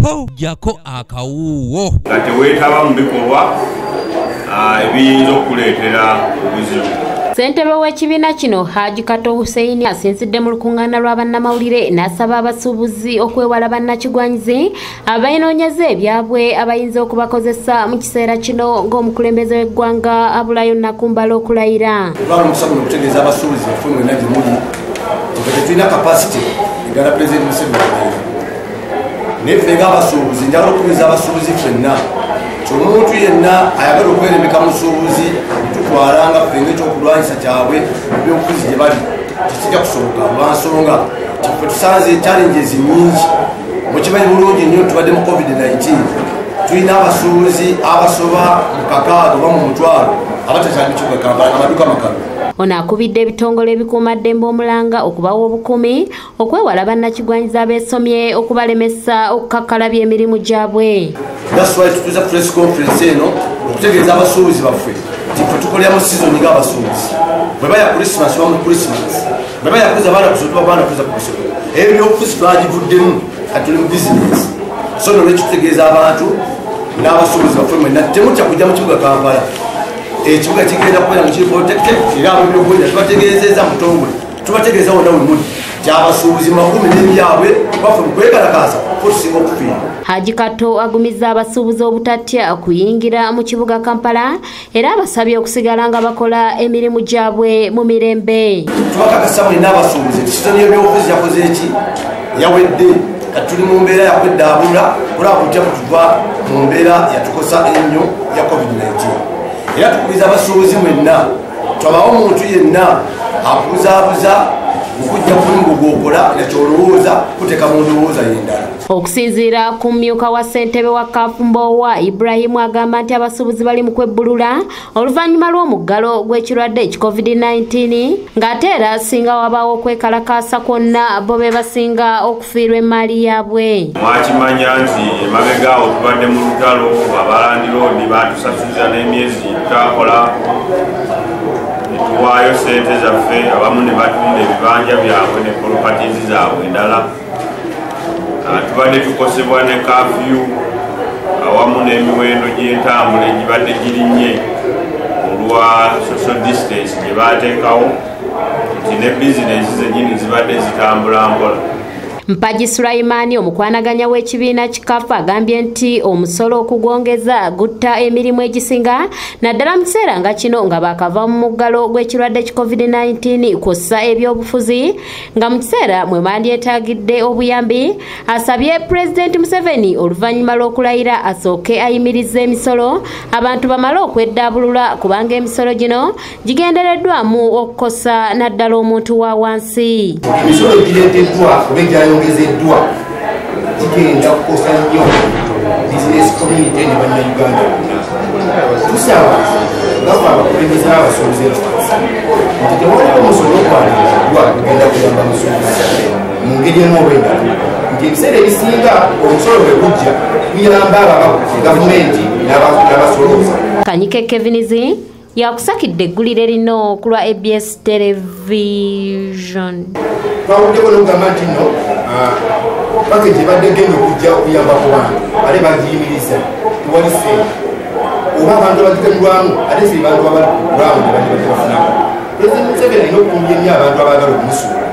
po jako akawuwo kati weetaba mu bikolwa ebiyinza okuleetera obuzibu. Ssentebe w'ekibiina kino Haji Kato Hussein asinzidde mu lukuŋŋaana lwa bannamawulire n'asaba abasuubuzi okwewala bannakigwanyizi abayinoonyeza ebyabwe abayinza okubakozesa mu kiseera kino ng'omukulembeze w'eggwanga abulayo Nakumbala okulayira. Olwala omusago n'okutegeeza abasuubuzi baffe mwenna gye muli nga tetulina kapasite egala Pulezidenti Museveni. Naye ffe ng'abasuubuzi njagala okukubiriza abasuubuzi ffenna omuntu yenna ayagala okweremeka musuubuzi tutwalanga ffe ng'ekyokulwanyisa kyabwe ebyobufuzi gye bali tekijja kusoboka olwansonga ffe tusanze challenges nnyingi mukimanyi bulungi nnyo tubadde mu COVID-19 tulina abasuubuzi abasoba mu kakaaga oba mu mutwalo abatakyali mu kibuga Kampala amaduuka makalu. Ono akubidde ebitongole ebikuumaddembe omulanga okubawa obukumi okwewala bannakigwanyizi abeesomye okubalemesa okukakkalabya emirimu gyabwe. That's why tutuza press conference eno okutegeeza abasuubuzi baffe ffe tukolera mu season ng'abasuubuzi bwe baya Christmas oba mu Christmas bwe baya kuza abaana ku ssomero abaana kuza ku ssomero ebyobufuzi twagivuddemu kati tuli mu bizinesi. So nolwekyo tutegeeza abantu n'abasuubuzi baffe mwenna temutya kujja mu kibuga Kampala. Ekibuga kigenda kubeera mu kiri protected era ab'ebyokwerinda tubategeezezza mutongole tubategeeza wonna we muli kyabasuubuzi makumi n'ebyabwe baffe mu kwekalakaasa tusinga okufiira. Haji Kato agumizza abasuubuzi obutatya okuyingira mu kibuga Kampala era abasabye okusigala nga bakola emirimu gyabwe mu mirembe. Tubakakasa mulina abasuubuzi ekisitani y'ebyobufuzi yakoze eki yawedde kati tuli mu mbeera yakweddaabula olaba kutya kutuva mu mbeera yatukosa ennyo ya COVID-19. Era tukubiriza abasuubuzi mwenna twabawo omuntu yenna akuzaabuza okujja kulingo gwokola nekyolowooza kuteeka mu ndowooza y'endala. Okusinziira ku mmyuka wa ssentebe wa Kafumbowa Ibrahim agamba nti abasuubuzi bali mu kwebbulula oluvannyuma lw'omuggalo gw'ekirwadde COVID-19 ng'ate era singa wabaawo okwekalakaasa kwonna bo be basinga okufiirwa emmaali yaabwe. Mwakimanya nti emabega awo tubadde mu lutalo abalandiroodi batusasuza n'emyezi tutakola tuwaayo ssente zaffe abamu ne batunda ebibanja byabwe ne properties zaabwe endala. Tubadde tukosebwa ne kafyu awamu n'emiwendo gy'entambula egibadde girinnye olwa social distance gye baateekawo nti ne bizinesi zennyini zibadde zitambula mpola. Mpagi Sulaimani omukwanaganya w'ekibiina kikafu agambye nti omusolo okugwongeza gutta emirimu egisinga naddala mu kiseera nga kino nga bakava mu muggalo gw'ekirwadde COVID-19 kw'ossa ebyobufuzi nga mu kiseera mwe bandyetaagidde obuyambi. Asabye Pulezidenti Museveni oluvannyuma lw'okulayira asooke ayimirize emisolo abantu bamale okweddaabulula kubanga emisolo gino gigendereddwamu okukosa naddala omuntu wa wansi. Emisolo gireeteddwa ongezeddwa kigenda kukosa nnyo bizinesi community ne bannayuganda. Tusaba ngava abakulembeze n'abasuubuzi nti tewaliwo omusolo okwaliddwa kugenda kuyamba musuubuzi mu ngeri emu oba endala nti ebiseera ebisinga omusolo bwe gujja guyamba gavumenti n'abasolooza. Kanyike Kevinizi yakusakidde eggulire lino ku lwa ABS Television. Twawuddeko n'okugamba nti nno pakeji ebadde egenda okujja okuyamba ku bantu ate bagiyimiriza tewali ssente oba abantu abagitemulwamu ate si bantu abalwamu ne badde batebafunamu. Pulezidenti Museveni alina okukumbya ennyo abantu abaagala okumusuula